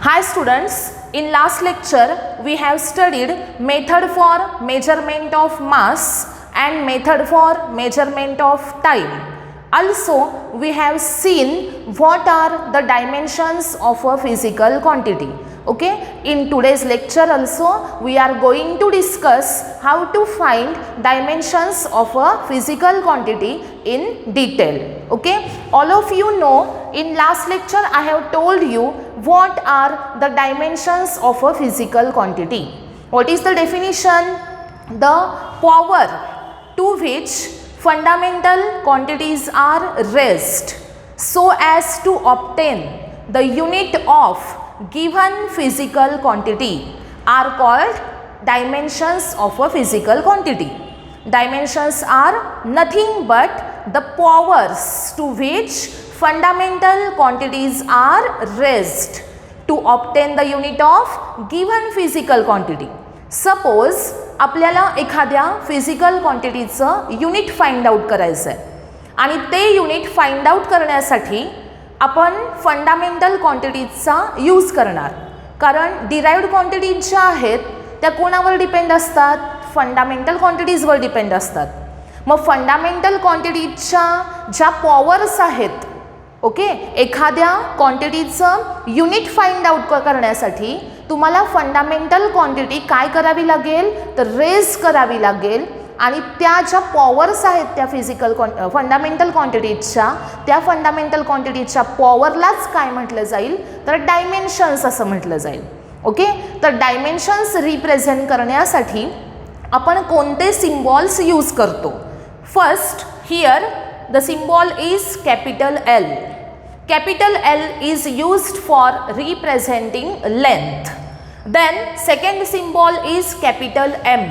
Hi students, in last lecture we have studied method for measurement of mass and method for measurement of time. Also we have seen what are the dimensions of a physical quantity. Okay, in today's lecture also we are going to discuss how to find dimensions of a physical quantity in detail. Okay, all of you know in last lecture I have told you what are the dimensions of a physical quantity. What is the definition? The power to which fundamental quantities are raised so as to obtain the unit of given physical quantity are called dimensions of a physical quantity. Dimensions are nothing but the powers to which fundamental quantities are raised to obtain the unit of given physical quantity. Suppose आपल्याला एखाद्या physical क्वांटिटीचं unit find out करायचं आहे आणि ते unit find out करण्यासाठी आपण fundamental क्वांटिटीजचा use करणार, कारण डिराइव्ड क्वांटिटीज ज्या आहेत त्या कोणावर डिपेंड असतात? फंडामेंटल क्वांटिटीजवर डिपेंड असतात. मग फंडामेंटल क्वांटिटीजच्या ज्या पॉवर्स आहेत, ओके, एखाद्या क्वांटिटीचं युनिट फाइंड आउट करण्यासाठी तुम्हाला फंडामेंटल क्वांटिटी काय करावी लागेल तर रेज करावी लागेल आणि त्या ज्या पॉवर्स आहेत त्या फिजिकल फंडामेंटल क्वांटिटीजच्या त्या फंडामेंटल क्वांटिटीजच्या पॉवरलाच काय म्हटलं जाईल तर डायमेन्शन्स असं म्हटलं जाईल. ओके, तर डायमेन्शन्स रिप्रेझेंट करण्यासाठी आपण कोणते सिम्बॉल्स यूज करतो? First, here the symbol is capital L. Capital L is used for representing length. Then second symbol is capital M.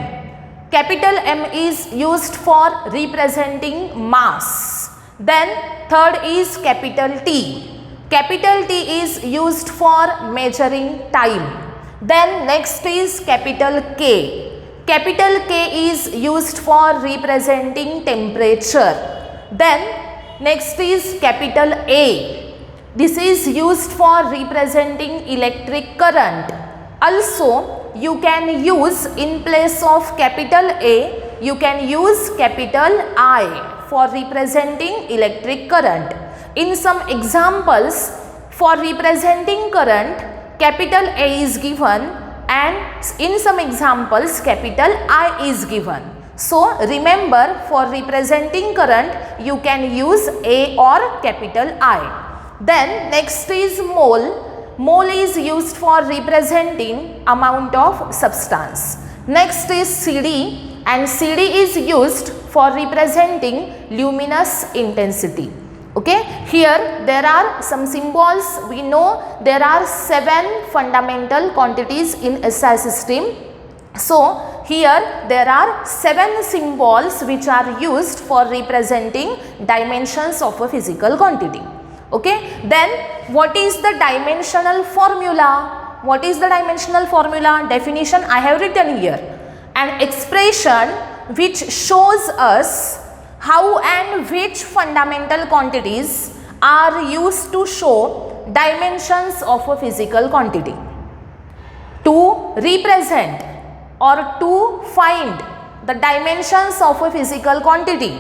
Capital M is used for representing mass. Then third is capital T. Capital T is used for measuring time. Then next is capital K. Capital K is used for representing temperature. Then next is capital A. This is used for representing electric current. Also you can use in place of capital A, you can use capital I for representing electric current. In some examples for representing current, capital A is given and in some examples capital I is given. So remember, for representing current you can use A or capital I. Then next is mole. Mole is used for representing amount of substance. Next is CD, and CD is used for representing luminous intensity. Okay, here there are some symbols. We know there are 7 fundamental quantities in SI system. So here there are 7 symbols which are used for representing dimensions of a physical quantity. Okay, then what is the dimensional formula? What is the dimensional formula? Definition I have written here. An expression which shows us how and which fundamental quantities are used to show dimensions of a physical quantity. To represent or to find the dimensions of a physical quantity,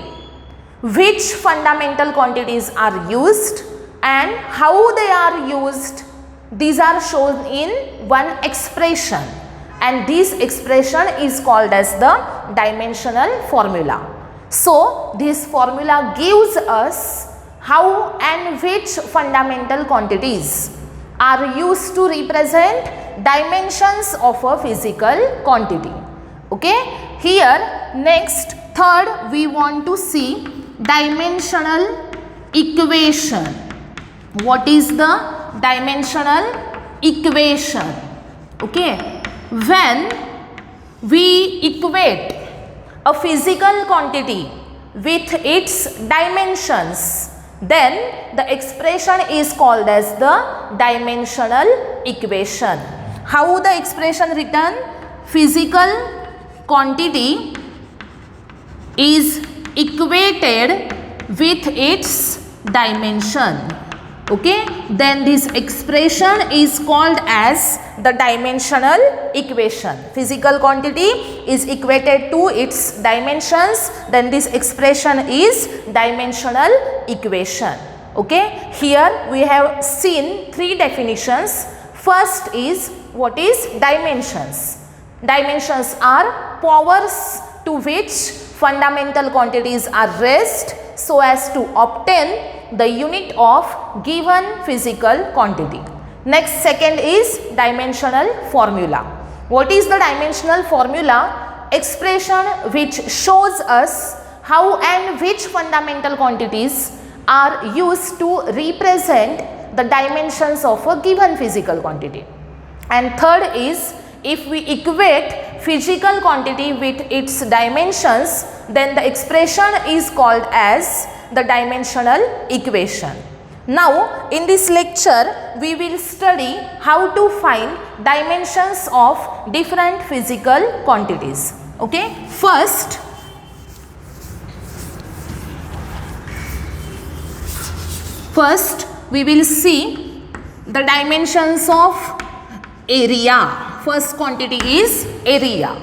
which fundamental quantities are used and how they are used, these are shown in one expression, and this expression is called as the dimensional formula. So this formula gives us how and which fundamental quantities are used to represent dimensions of a physical quantity. Okay, here next third we want to see dimensional equation. What is the dimensional equation? Okay, when we equate a physical quantity with its dimensions, then the expression is called as the dimensional equation. How the expression written? Physical quantity is equated with its dimension. Okay, then this expression is called as the dimensional equation. Physical quantity is equated to its dimensions, then this expression is dimensional equation. Okay, here we have seen three definitions. First is, what is dimensions? Dimensions are powers to which fundamental quantities are raised so as to obtain the unit of given physical quantity. Next, second is dimensional formula. What is the dimensional formula? Expression which shows us how and which fundamental quantities are used to represent the dimensions of a given physical quantity. And third is, if we equate physical quantity with its dimensions, then the expression is called as the dimensional equation. Now, in this lecture, we will study how to find dimensions of different physical quantities. Okay, first we will see the dimensions of area. First quantity is area.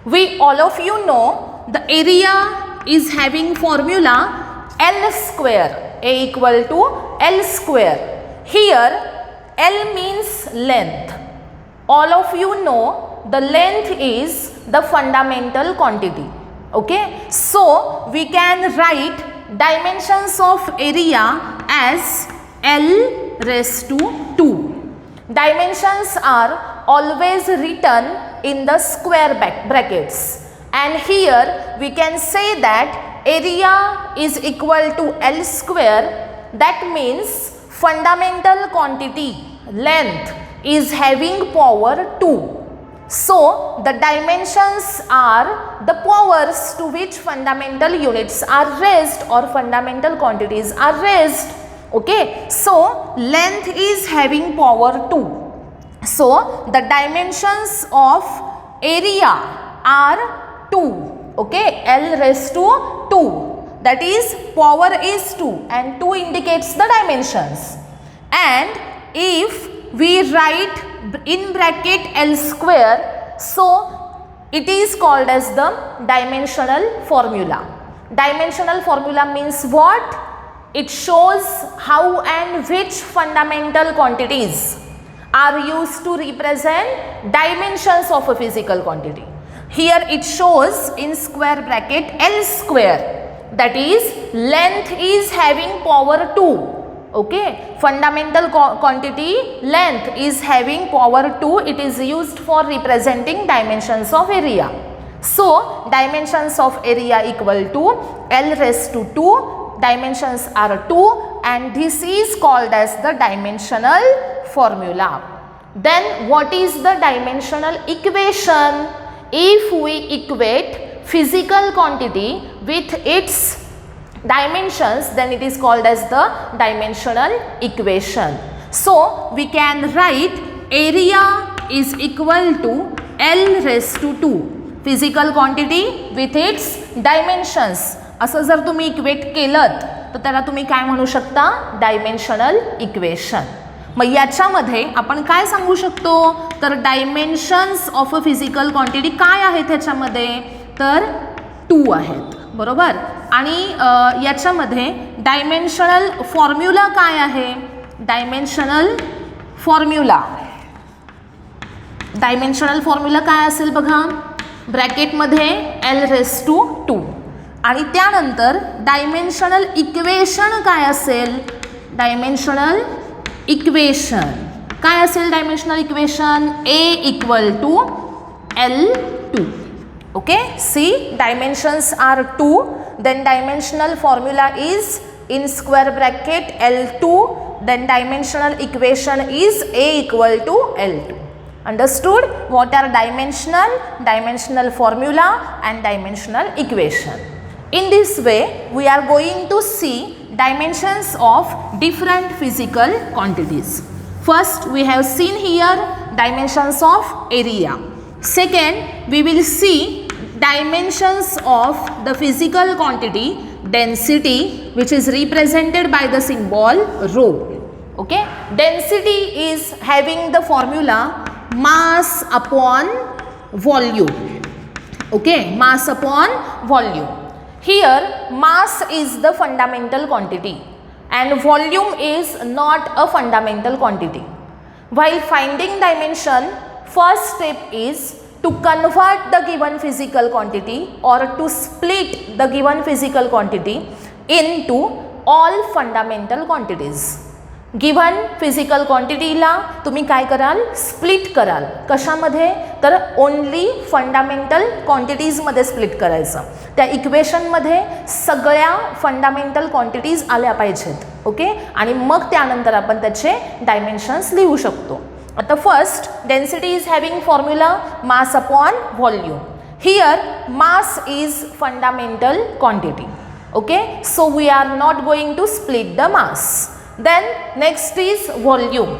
We all of you know the area is having formula L square, A equal to L square. Here L means length. All of you know the length is the fundamental quantity. Okay, so we can write dimensions of area as L raised to 2. Dimensions are always written in the square brackets, and here we can say that area is equal to L square. That means fundamental quantity length is having power 2. So the dimensions are the powers to which fundamental units are raised or fundamental quantities are raised. Okay, so length is having power 2. So the dimensions of area are 2. Okay, L raised to 2, that is power is 2 and 2 indicates the dimensions. And if we write in bracket L square, so it is called as the dimensional formula. Dimensional formula means what? It shows how and which fundamental quantities are used to represent dimensions of a physical quantity. Here it shows in square bracket L square, that is length is having power 2. Okay, fundamental quantity length is having power 2. It is used for representing dimensions of area. So dimensions of area equal to L raised to 2. Dimensions are 2 and this is called as the dimensional formula. Then what is the dimensional equation? If we equate physical quantity with its dimensions, then it is called as the dimensional equation. So we can write area is equal to L raised to 2, physical quantity with its dimensions. असं जर तुम्ही equate केलत तर त्याला तुम्ही काय म्हणू शकता? Dimensional equation. मग याच्यामध्ये आपण काय सांगू शकतो? तर dimensions of a physical quantity काय आहे त्याच्यामध्ये? तर 2 आहेत, बरोबर. आणि याच्यामध्ये डायमेन्शनल फॉर्म्युला काय आहे? डायमेन्शनल फॉर्म्युला काय असेल बघा, ब्रॅकेटमध्ये L रेस टू 2 आणि त्यानंतर डायमेन्शनल इक्वेशन काय असेल? डायमेन्शनल इक्वेशन काय असेल? Dimensional equation A equal to L2. Okay, see, dimensions are 2, then dimensional formula is in square bracket L2, then dimensional equation is A equal to L2. Understood? What are dimensional formula and dimensional equation. In this way we are going to see dimensions of different physical quantities. First we have seen here dimensions of area. Second we will see dimensions of the physical quantity density, which is represented by the symbol rho. Okay, density is having the formula mass upon volume. Okay, mass upon volume. Here mass is the fundamental quantity and volume is not a fundamental quantity. While finding dimension, first step is to convert the given physical quantity or to split the given physical quantity into all fundamental quantities. Given physical क्वांटिटीला तुम्ही काय कराल, split कराल. कशामध्ये, तर only fundamental क्वांटिटीजमध्ये split करायचं. त्या इक्वेशनमध्ये सगळ्या फंडामेंटल क्वांटिटीज आल्या पाहिजेत. ओके, आणि मग त्यानंतर आपण त्याचे डायमेन्शन्स लिहू शकतो. आता first, density is having formula mass upon volume. Here mass is fundamental quantity. Okay, so we are not going to split the mass. Then next is volume.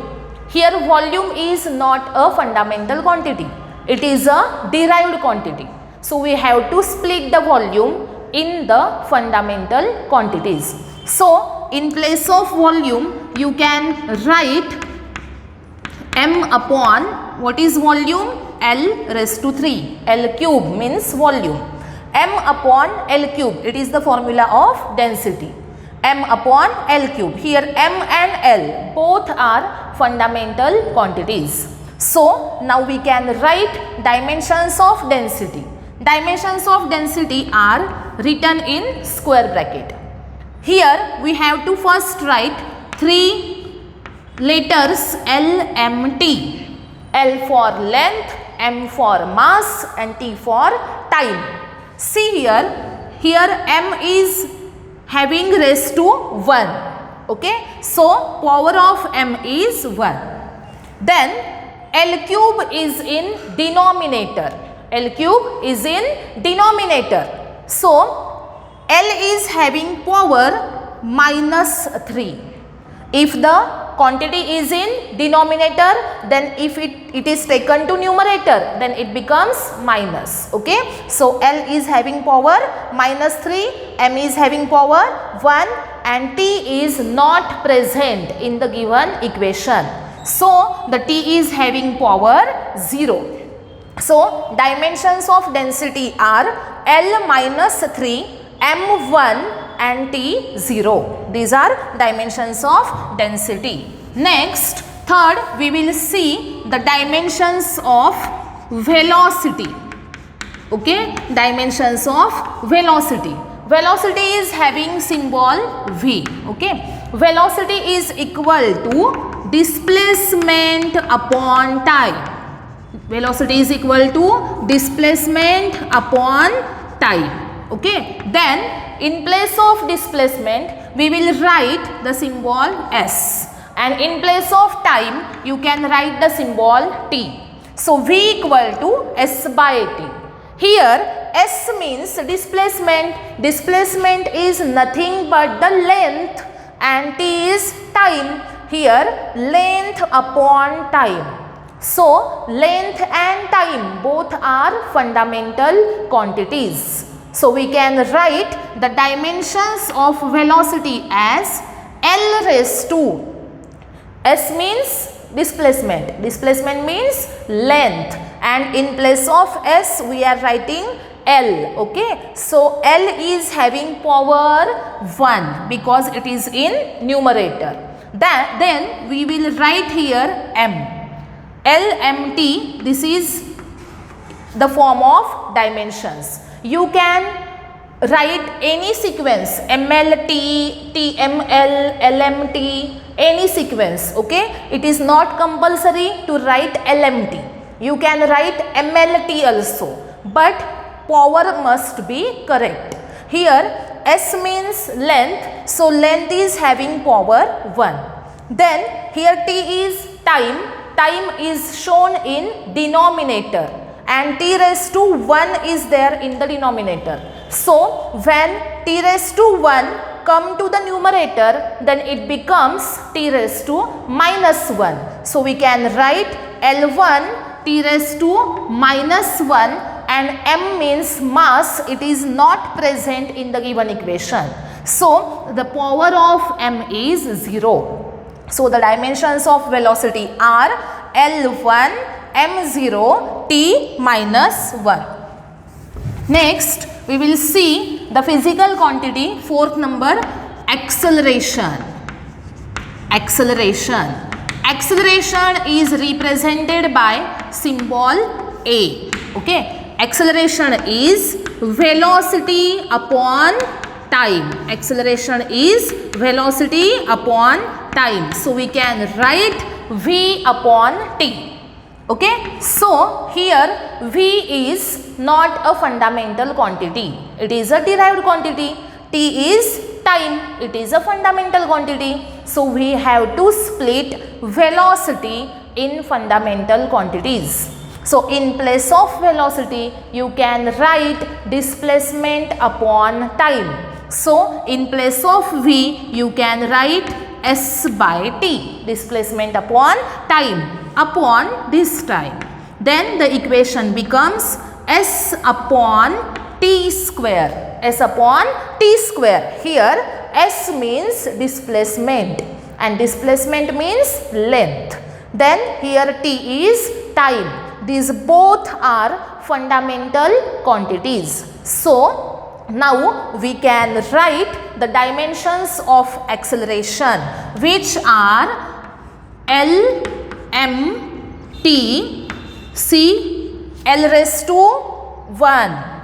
Here volume is not a fundamental quantity. It is a derived quantity. So we have to split the volume in the fundamental quantities. So in place of volume you can write m upon what is volume? L raised to 3. L cube means volume. M upon L cube. It is the formula of density. M upon L cube. Here M and L both are fundamental quantities. So now we can write dimensions of density. Dimensions of density are written in square bracket. Here we have to first write 3 letters L, M, T. L for length, M for mass and T for time. See here M is having raised to 1. Okay, so power of m is 1. Then L cube is in denominator. L cube is in denominator. So L is having power -3. If the quantity is in denominator, then if it is taken to numerator, then it becomes minus. Okay, so L is having power -3, M is having power 1 and T is not present in the given equation. So the T is having power 0. So dimensions of density are L -3, M1 and T 0. These are dimensions of density. Next, third, we will see the dimensions of velocity. Okay, dimensions of velocity. Velocity is having symbol V. Okay, velocity is equal to displacement upon time. Velocity is equal to displacement upon time. Okay, then in place of displacement we will write the symbol S, and in place of time you can write the symbol T. So V equal to S by T. Here S means displacement. Displacement is nothing but the length and T is time. Here length upon time. So length and time both are fundamental quantities. So we can write the dimensions of velocity as L raised to, S means displacement, displacement means length, and in place of S we are writing L. Okay, so L is having power 1 because it is in numerator. Then we will write here M. LMT, this is the form of dimensions. You can write any sequence, MLT, TML, LMT, any sequence. Okay, it is not compulsory to write LMT. You can write MLT also, but power must be correct. Here S means length, so length is having power 1. Then here T is time. Time is shown in denominator and T raised to 1 is there in the denominator. So when T raised to 1 come to the numerator, then it becomes T raised to -1. So we can write L1 T raised to -1, and M means mass. It is not present in the given equation. So the power of M is 0. So the dimensions of velocity are L1, m0, t minus 1. Next, we will see the physical quantity, fourth number, acceleration. Acceleration. Acceleration is represented by symbol A. Okay. Acceleration is velocity upon time. Acceleration is velocity upon time. So we can write v upon t. Okay. So here v is not a fundamental quantity. It is a derived quantity. T is time. It is a fundamental quantity. So we have to split velocity in fundamental quantities. So in place of velocity, you can write displacement upon time. So in place of v, you can write s by t, displacement upon time, upon this time. Then the equation becomes s upon t square, s upon t square. Here s means displacement and displacement means length. Then here t is time. These both are fundamental quantities. So now we can write the dimensions of acceleration, which are L, m, t, c, L raised to 1.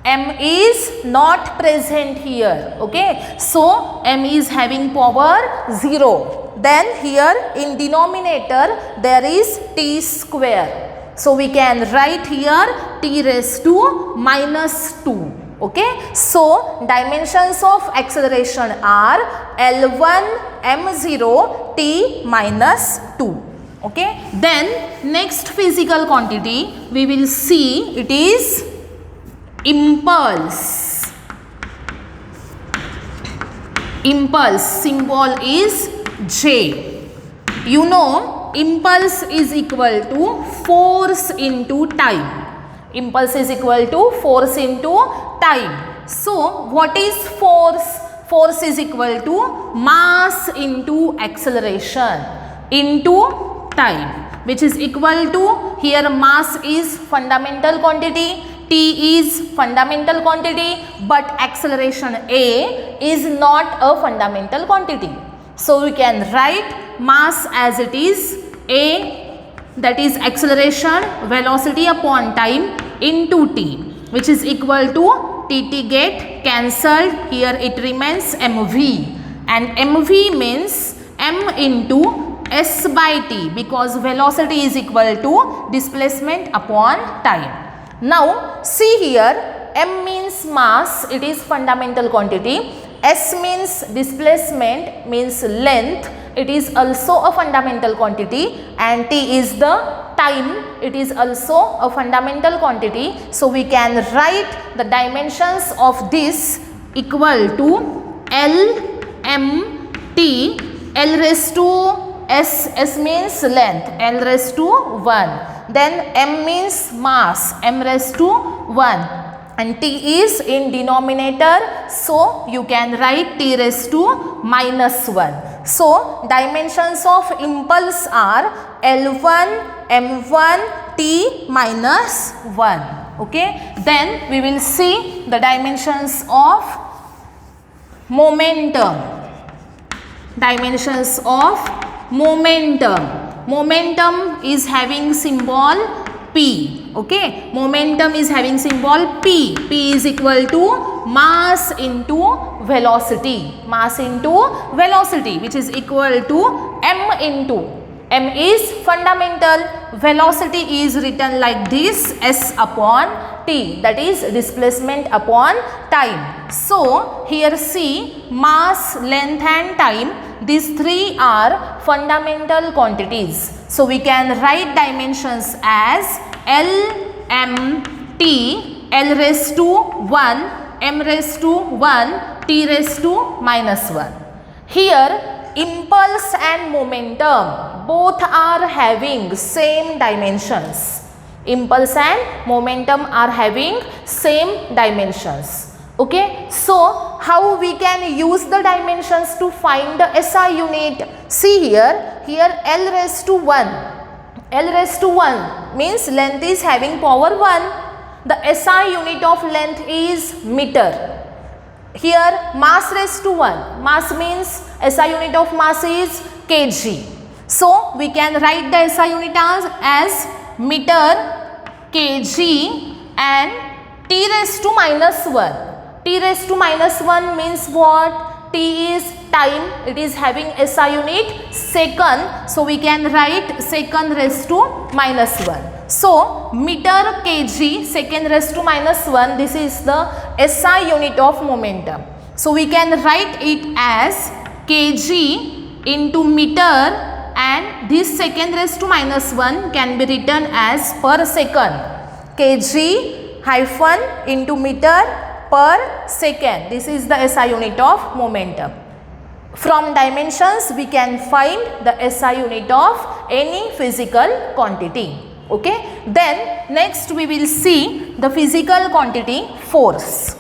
M is not present here. Okay. So m is having power 0. Then here in denominator there is t square. So we can write here t raised to minus 2. Okay. So dimensions of acceleration are L1, m0, t minus 2. Okay. Then next physical quantity we will see, it is impulse. Impulse symbol is J. You know, impulse is equal to force into time. Impulse is equal to force into time. So what is force? Force is equal to mass into acceleration into time, which is equal to, here mass is fundamental quantity, t is fundamental quantity, but acceleration a is not a fundamental quantity. So we can write mass as it is a, that is acceleration velocity upon time, into t, which is equal to tt get cancelled, here it remains mv, and mv means m into s by t, because velocity is equal to displacement upon time. Now see here, m means mass, it is fundamental quantity, s means displacement, means length, it is also a fundamental quantity, and t is the time, it is also a fundamental quantity. So we can write the dimensions of this equal to L, m, t, L raised to s, s means length, L raised to 1. Then m means mass, m raised to 1, and t is in denominator, so you can write t raised to minus 1. So dimensions of impulse are L1, m1, t minus 1. Okay. Then we will see the dimensions of momentum. Dimensions of momentum. Momentum is having symbol P. Okay. Momentum is having symbol P. P is equal to mass into velocity. Mass into velocity, which is equal to m into. M is fundamental. Velocity is written like this, s upon t, that is displacement upon time. So here see, mass, length and time, these three are fundamental quantities. So we can write dimensions as L, m, t, L raised to 1, m raised to 1, t raised to minus 1. Here impulse and momentum both are having same dimensions. Impulse and momentum are having same dimensions. Okay, so how we can use the dimensions to find the SI unit? See here L raised to 1. L raised to 1 means length is having power 1. The SI unit of length is meter. Here mass raised to 1. Mass means SI unit of mass is kg. So we can write the SI unit as meter, kg and T raised to minus 1. T raised to minus 1 means what? T is time. It is having SI unit second. So we can write second raised to minus 1. So meter kg second raised to minus 1. This is the SI unit of momentum. So we can write it as kg into meter, and this second raised to minus 1 can be written as per second. Kg hyphen into meter per second. This is the SI unit of momentum. From dimensions we can find the SI unit of any physical quantity. Okay. Then next we will see the physical quantity force.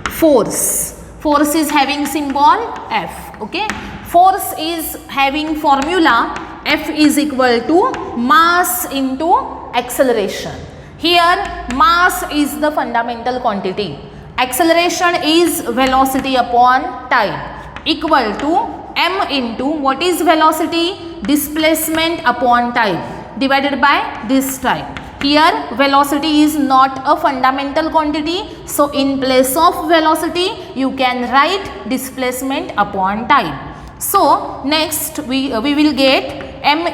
Force is having symbol F. Okay. Force is having formula F is equal to mass into acceleration. Here mass is the fundamental quantity. Acceleration is velocity upon time, equal to m into what is velocity? Displacement upon time divided by this time. Here velocity is not a fundamental quantity. So in place of velocity you can write displacement upon time. So next we will get m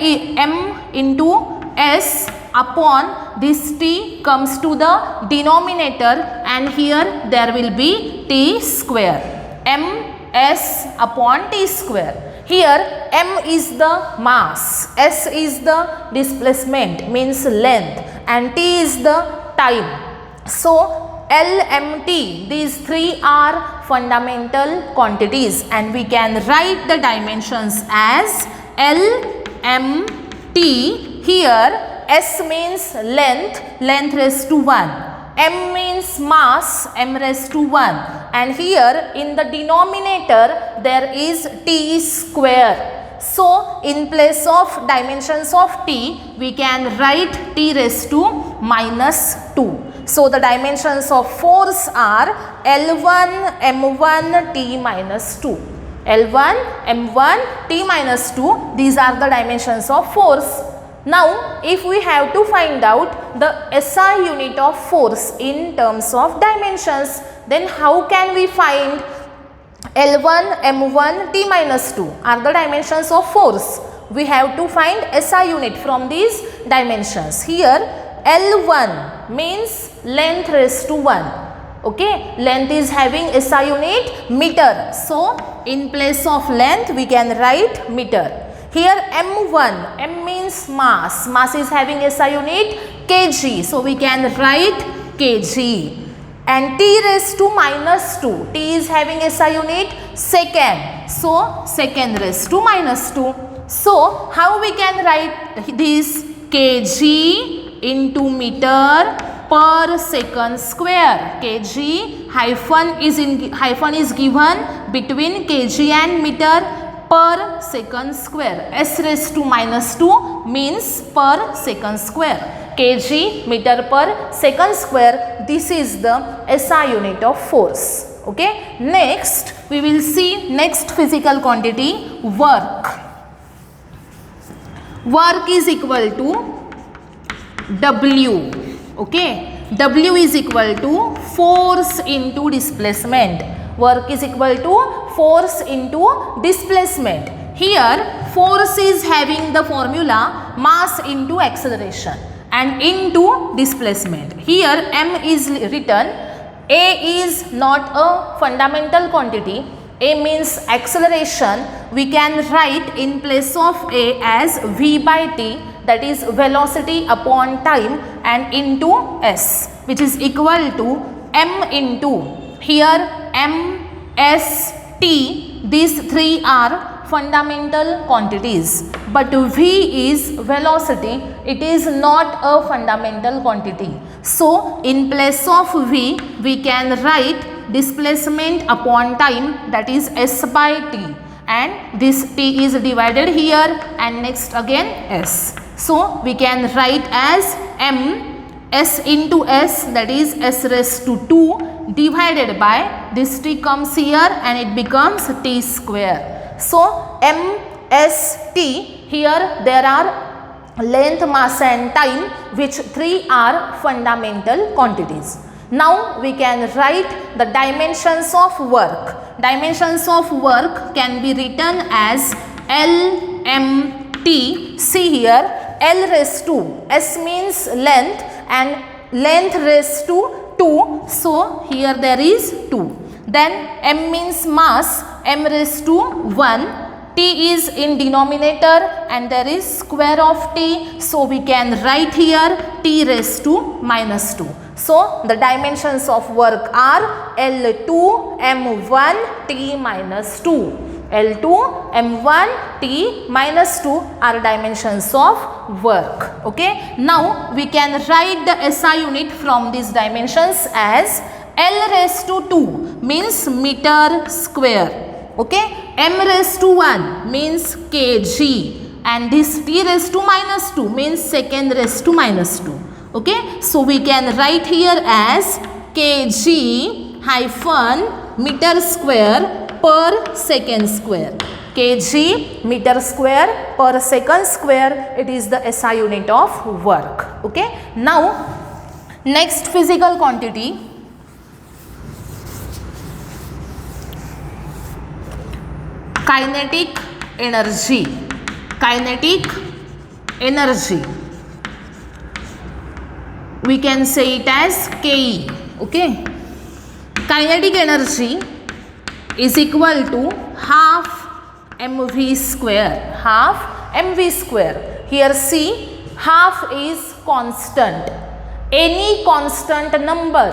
into s upon this t comes to the denominator, and here there will be t square. ms upon t square. Here m is the mass, s is the displacement means length, and t is the time. So LMT, these three are fundamental quantities, and we can write the dimensions as LMT. Here S means length, length raised to 1. M means mass, m raised to 1. And here in the denominator there is t square. So in place of dimensions of t, we can write t raised to minus 2. So the dimensions of force are L1 m1 t minus 2. L1 m1 t minus 2. These are the dimensions of force. Now if we have to find out the SI unit of force in terms of dimensions, then how can we find L1 m1 t minus 2 are the dimensions of force? We have to find SI unit from these dimensions. Here L1 means length raised to 1. Okay, length is having SI unit meter. So in place of length we can write meter. Here m1, m means mass, mass is having SI unit kg. So we can write kg. And t raised to minus 2, t is having SI unit second. So second raised to minus 2. So how we can write this? Kg into meter per second square. Kg hyphen is given between kg and meter per second square. S raised to minus 2 means per second square. Kg meter per second square. This is the SI unit of force. Okay. Next we will see next physical quantity, work. Work is equal to W. Okay. W is equal to force into displacement. Work is equal to force into displacement. Here force is having the formula mass into acceleration and into displacement. Here m is written. A is not a fundamental quantity. A means acceleration. We can write in place of A as v by t, that is velocity upon time, and into s, which is equal to m into, here m, s, t, these three are fundamental quantities, but V is velocity, it is not a fundamental quantity. So in place of V we can write displacement upon time, that is S by T, and this T is divided here and next again S. So we can write as M S into S, that is S raised to 2 divided by this T comes here and it becomes T square. So M S T, here there are length, mass and time, which three are fundamental quantities. Now we can write the dimensions of work. Dimensions of work can be written as L M T. See here, L raised to, S means length and length raised to 2, so here there is 2. Then M means mass, M raised to 1, T is in denominator and there is square of T, so we can write here T raised to minus 2. So the dimensions of work are L2 M1 T minus 2. L2 M1 T minus 2 are dimensions of work. Okay, now we can write the SI unit from these dimensions as L raised to 2 means meter square. Okay, M raised to 1 means kg, and this T raised to minus 2 means second raised to minus 2. Okay, so we can write here as kg hyphen meter square per second square. Kg meter square per second square, it is the SI unit of work. Okay, now next physical quantity, kinetic energy. Kinetic energy, we can say it as Ke. Okay, kinetic energy is equal to half mv square. Half mv square. Here see, half is constant. Any constant number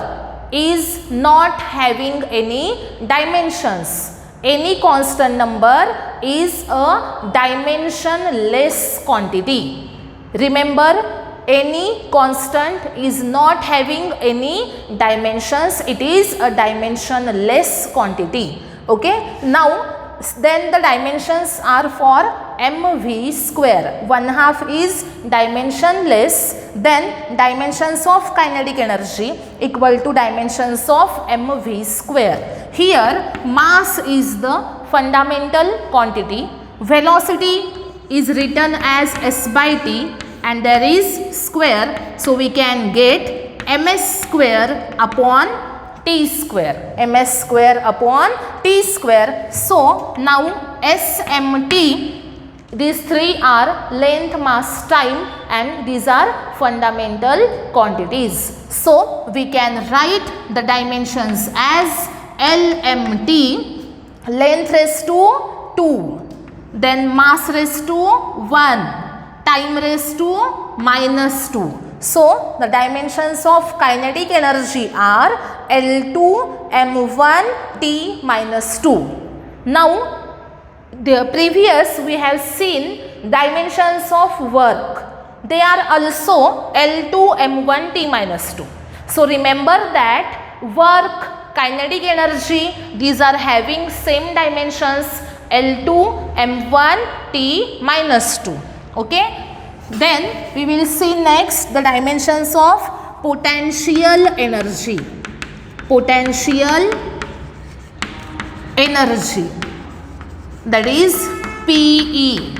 is not having any dimensions. Any constant number is a dimensionless quantity. Remember, any constant is not having any dimensions, it is a dimensionless quantity. Okay, now then the dimensions are for mv square. 1/2 is dimensionless, then dimensions of kinetic energy equal to dimensions of mv square. Here mass is the fundamental quantity, velocity is written as S by T and there is square, so we can get ms square upon T square, ms square upon T square. So now SMT, these three are length, mass, time, and these are fundamental quantities. So we can write the dimensions as LMT, length raised to 2, then mass raised to 1, time raised to minus 2. So the dimensions of kinetic energy are L2 M1 T minus 2. Now the previous we have seen dimensions of work. They are also L2 M1 T minus 2. So remember that work, kinetic energy, these are having same dimensions L2 M1 T minus 2. Okay. Then we will see next the dimensions of potential energy. Potential energy, that is PE.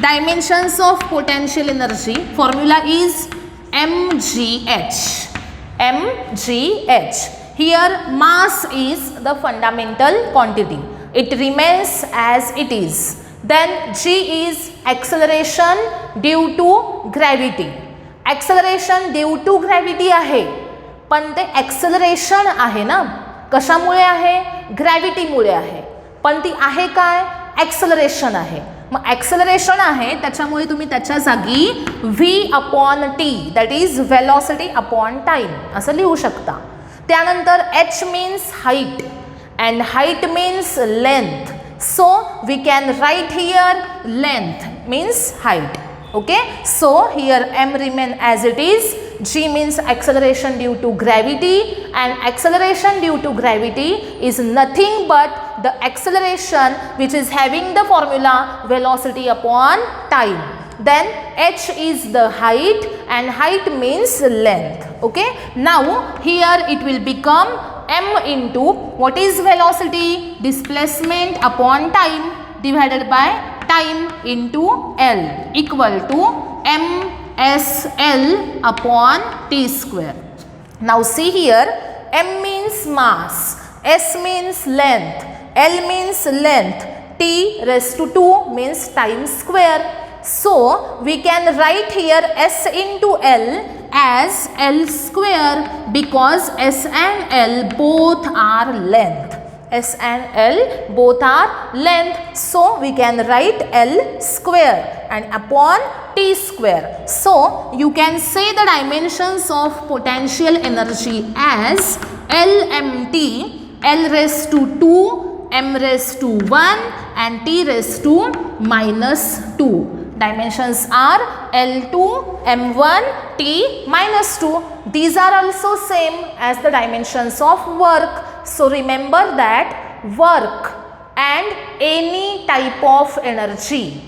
Dimensions of potential energy, formula is mgh. mgh. Here mass is the fundamental quantity. It remains as it is. Then g is acceleration due to gravity. Acceleration due to gravity आहे, पण ते acceleration आहे ना, कशामुळे आहे? ग्रॅव्हिटीमुळे आहे. पण ती आहे काय? acceleration आहे. मग acceleration आहे त्याच्यामुळे तुम्ही त्याच्या जागी v upon t, that is velocity upon time असं लिहू शकता. त्यानंतर h means height and height means length. So we can write here length means height. Okay, so here m remain as it is. G means acceleration due to gravity, and acceleration due to gravity is nothing but the acceleration which is having the formula velocity upon time. Then h is the height, and height means length. Okay, now here it will become m into what is velocity? Displacement upon time divided by time into L equal to msl upon t square. Now see here, m means mass, s means length, L means length, t raised to 2 means time square. So we can write here s into L as L square because s and L both are length. S and L both are length, so we can write L square and upon T square. So you can say the dimensions of potential energy as LMT, L raised to 2, M raised to 1 and T raised to minus 2. Dimensions are L2, M1, T minus 2. These are also same as the dimensions of work. So remember that work and any type of energy,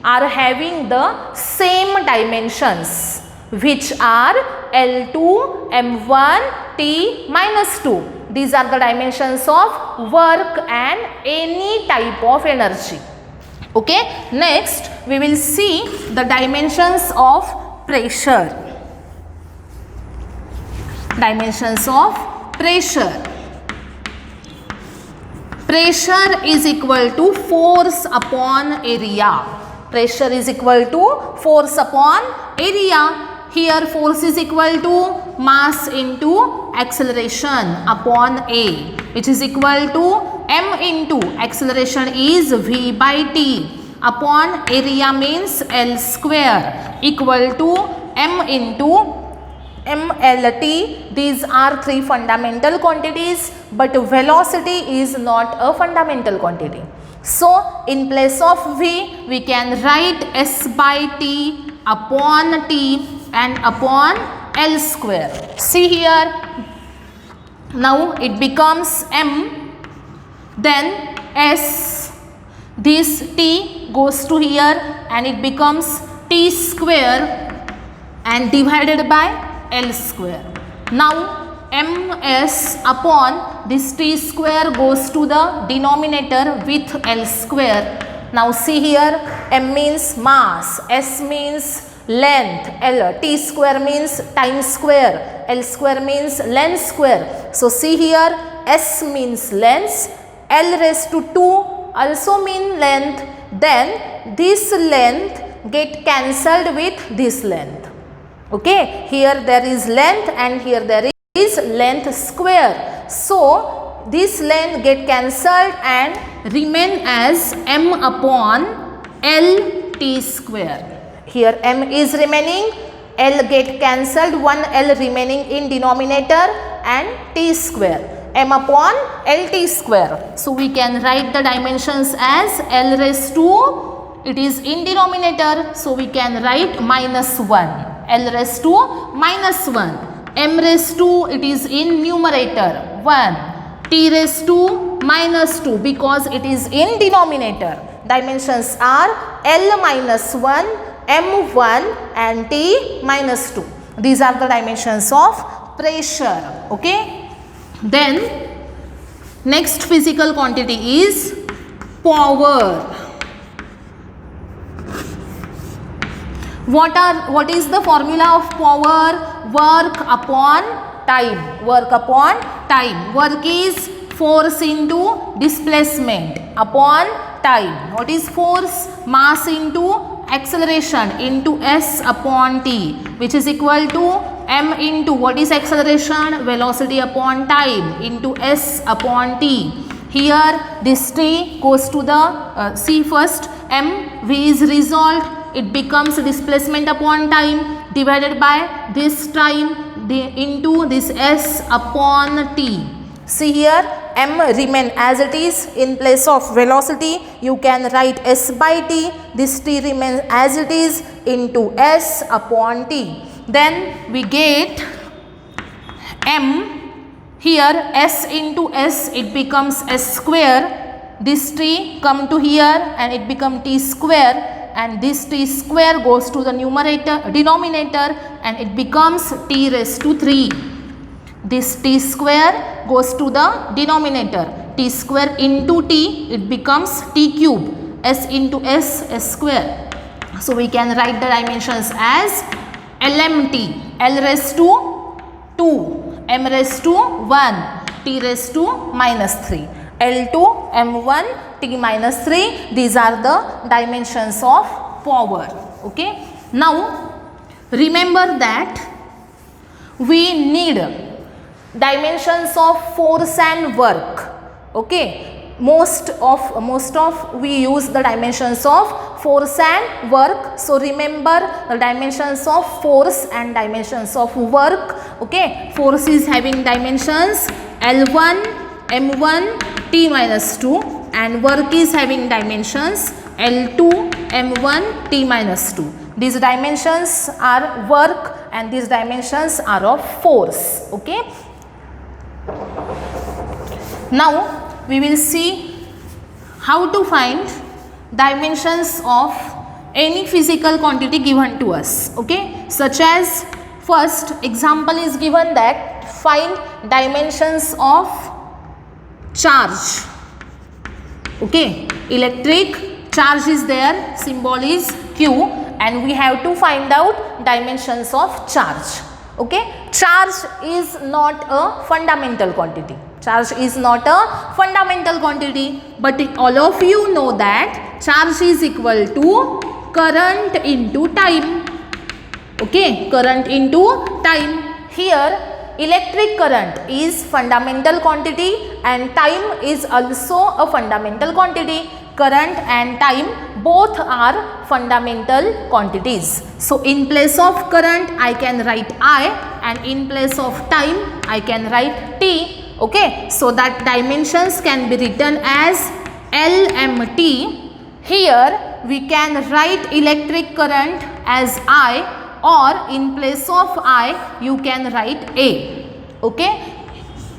are having the same dimensions, which are L2, M1, T minus 2. These are the dimensions of work and any type of energy. Okay, next we will see the dimensions of pressure. Dimensions of pressure. Pressure is equal to force upon area. Pressure is equal to force upon area. Here force is equal to mass into acceleration upon A, which is equal to m into acceleration is v by t upon area means L square equal to m into MLT. These are three fundamental quantities, but velocity is not a fundamental quantity. So in place of v, we can write s by t upon t and upon L square. See here, now it becomes m, then s, this t goes to here and it becomes t square and divided by L square. Now ms upon this t square goes to the denominator with L square. Now see here, m means mass, s means length, L, t square means time square, L square means length square. So see here, s means length, L raised to 2 also mean length, then this length get cancelled with this length. Okay, here there is length and here there is length square. So this length get cancelled and remain as m upon L t square. Here m is remaining, L get cancelled, one L remaining in denominator and t square, m upon L t square. So we can write the dimensions as L raised to, it is in denominator, so we can write minus 1. L raised to minus 1, m raised to, it is in numerator 1, t raised to minus 2 because it is in denominator. Dimensions are L minus 1, m1 and t minus 2. These are the dimensions of pressure. Okay. Then next physical quantity is power. What is the formula of power? Work upon time. Work upon time. Work is force into displacement upon time. What is force? Mass into acceleration into s upon t, which is equal to m into what is acceleration? Velocity upon time into s upon t. Here this t goes to the see first, m, v is resolved. It becomes displacement upon time divided by this time into this s upon t. See here, m remain as it is. In place of velocity, you can write s by t. This t remains as it is into s upon t. Then we get m. Here s into s, it becomes s square. This t come to here and it become t square, and this t square goes to the denominator and it becomes t raised to 3. This t square goes to the denominator. T square into t, it becomes t cube. S into s, s square. So we can write the dimensions as LMT. L raised to 2, m raised to 1, t raised to minus 3. L2, m1, t minus 3. These are the dimensions of power. Okay. Now remember that we need dimensions of force and work. Okay, most of we use the dimensions of force and work. So remember the dimensions of force and dimensions of work. Okay, force is having dimensions L1, m1, t minus 2, and work is having dimensions L2, m1, t minus 2. These dimensions are work and these dimensions are of force. Okay. Now we will see how to find dimensions of any physical quantity given to us. Okay, such as first example is given that find dimensions of charge. Okay, electric charge is there, symbol is Q, and we have to find out dimensions of charge. Okay, charge is not a fundamental quantity. Charge is not a fundamental quantity, but all of you know that charge is equal to current into time. Okay, current into time. Here electric current is fundamental quantity and time is also a fundamental quantity. Current and time both are fundamental quantities. So in place of current I can write I, and in place of time I can write T. Okay, so that dimensions can be written as LMT. Here we can write electric current as I, or in place of I you can write A. Okay,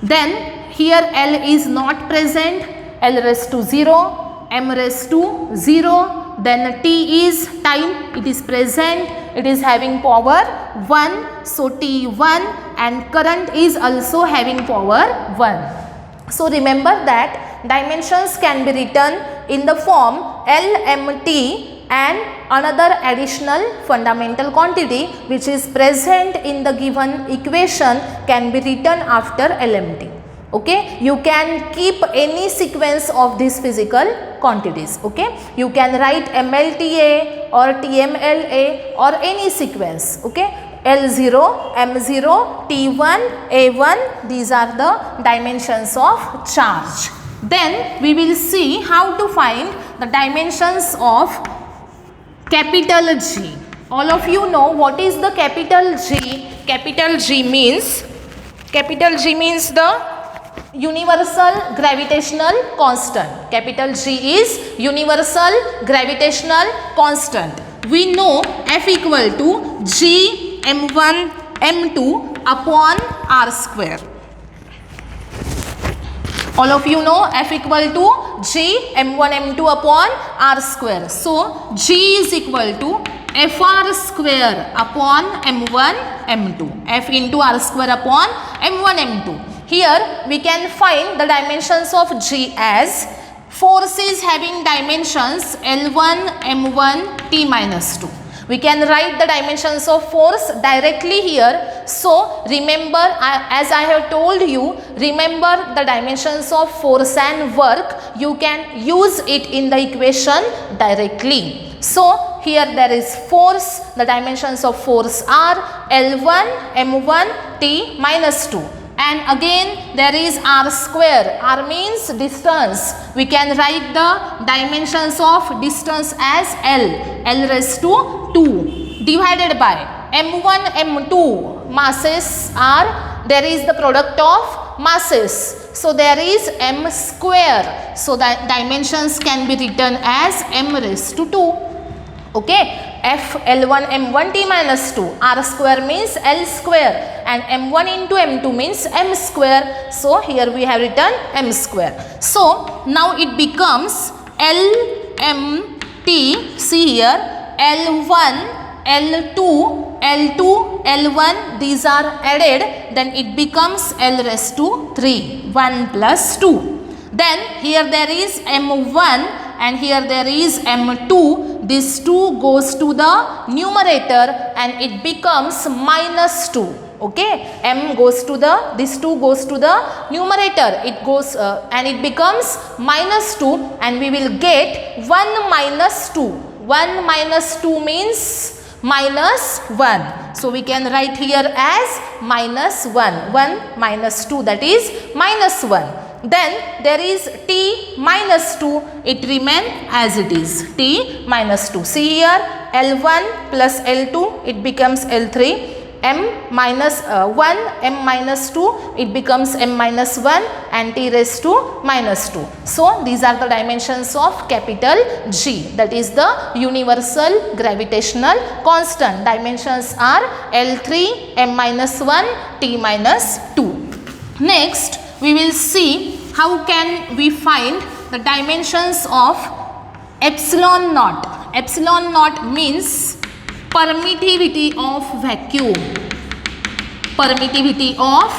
then here L is not present, L raised to 0, m raised to 0, then t is time, it is present, it is having power 1, so t1, and current is also having power 1. So remember that dimensions can be written in the form LMT and another additional fundamental quantity which is present in the given equation can be written after LMT. Okay, you can keep any sequence of these physical quantities. Okay, you can write MLTA or TMLA or any sequence. Okay, L0, M0, T1, A1, these are the dimensions of charge. Then we will see how to find the dimensions of capital G. All of you know what is the capital G. Capital G means the universal gravitational constant. Capital G is universal gravitational constant. We know F equal to G m1 m2 upon r square. All of you know F equal to G m1 m2 upon r square. So G is equal to Fr square upon m1 m2. F into r square upon m1 m2. Here we can find the dimensions of G as force is having dimensions L1, M1, T minus 2. We can write the dimensions of force directly here. So remember, as I have told you, remember the dimensions of force and work. You can use it in the equation directly. So here there is force. The dimensions of force are L1, M1, T minus 2. And again there is r square. R means distance. We can write the dimensions of distance as L. L raised to 2 divided by M1, M2 masses are, there is the product of masses. So there is m square. So that dimensions can be written as m raised to 2. Okay, f L1 m1 t minus 2, r square means L square, and m1 into m2 means m square. So here we have written m square. So now it becomes LMT. See here, L1, L2, L2, L1, these are added, then it becomes L raised to 3, 1 plus 2. Then here there is m1 and here there is m2. This 2 goes to the numerator and it becomes minus 2. Okay, m goes to the, this 2 goes to the numerator, it goes and it becomes minus 2, and we will get 1 minus 2. 1 minus 2 means minus 1. So we can write here as minus 1. 1 minus 2, that is minus 1. Then there is t minus 2, it remain as it is, t minus 2. See here, L1 plus L2, it becomes L3. m minus 1, m minus 2, it becomes m minus 1, and t raised to minus 2. So these are the dimensions of capital G, that is the universal gravitational constant. Dimensions are L3, m minus 1, t minus 2. Next we will see how can we find the dimensions of epsilon naught. Epsilon naught means permittivity of vacuum. Permittivity of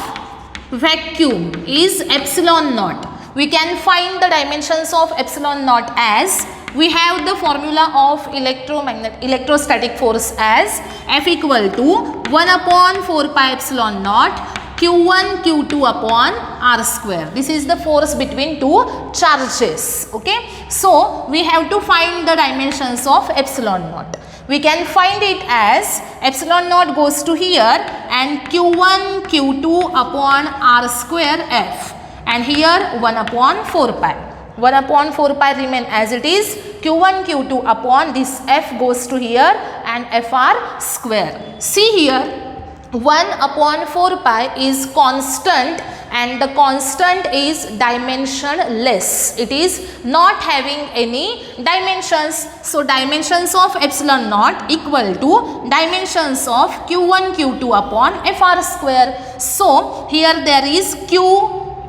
vacuum is epsilon naught. We can find the dimensions of epsilon naught as, we have the formula of electrostatic force as F equal to 1 upon 4 pi epsilon naught Q1 Q2 upon R square. This is the force between two charges. Okay, so we have to find the dimensions of epsilon naught. We can find it as epsilon naught goes to here and Q1 Q2 upon R square F, and here 1 upon 4 pi. 1 upon 4 pi remain as it is. Q1 Q2 upon this F goes to here and FR square. See here, 1 upon 4 pi is constant, and the constant is dimensionless. It is not having any dimensions. So dimensions of epsilon naught equal to dimensions of Q1 Q2 upon FR square. So here there is Q,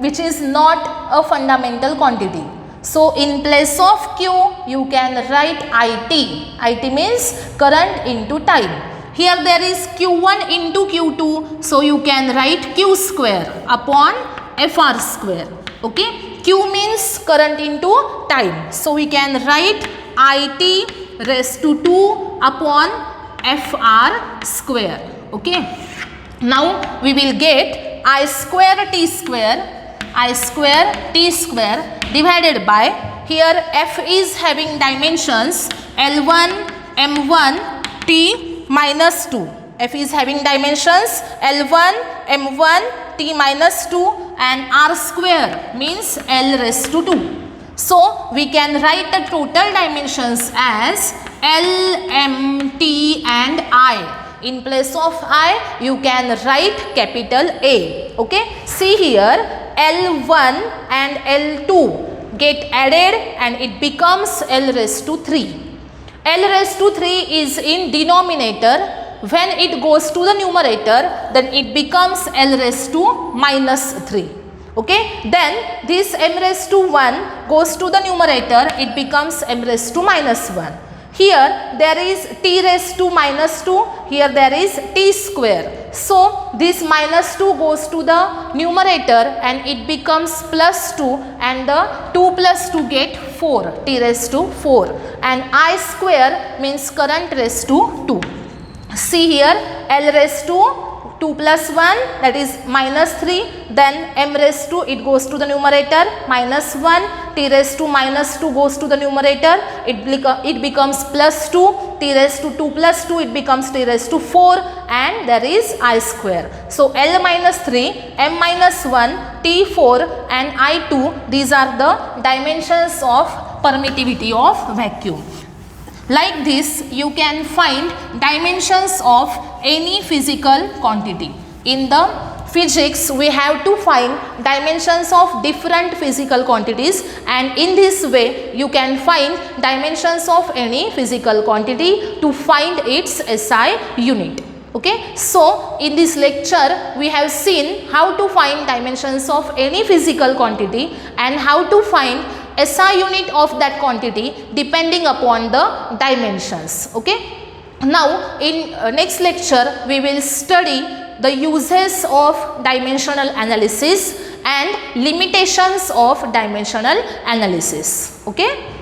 which is not a fundamental quantity. So in place of Q you can write IT. IT means current into time. Here there is Q1 into Q2, so you can write Q square upon FR square. Okay, Q means current into time, so we can write IT raised to 2 upon FR square. Okay, now we will get I square T square divided by, here F is having dimensions L1 M1 T minus 2. F is having dimensions L1 M1 T minus 2, and R square means L raised to 2. So we can write the total dimensions as L, M, T and I. In place of I you can write capital A. Okay, see here, L1 and L2 get added and it becomes L raised to 3. L raised to 3 is in denominator. When it goes to the numerator, then it becomes L raised to minus 3. Okay, then this m raised to 1 goes to the numerator, it becomes m raised to minus 1. Here there is t raised to minus 2, here there is t square. So this minus 2 goes to the numerator and it becomes plus 2, and the 2 plus 2 get 4, t raised to 4, and I square means current raised to 2. See here, L raised to 2 plus 1, that is minus 3, then m raised to, it goes to the numerator, minus 1, t raised to minus 2 goes to the numerator, it becomes plus 2, t raised to 2 plus 2, it becomes t raised to 4, and there is I square. So L minus 3, m minus 1, t 4 and I 2, these are the dimensions of permittivity of vacuum. Like this you can find dimensions of any physical quantity. In the physics we have to find dimensions of different physical quantities, and in this way you can find dimensions of any physical quantity to find its SI unit. Okay, so in this lecture we have seen how to find dimensions of any physical quantity and how to find SI unit of that quantity depending upon the dimensions. Okay, now in next lecture we will study the uses of dimensional analysis and limitations of dimensional analysis. Okay.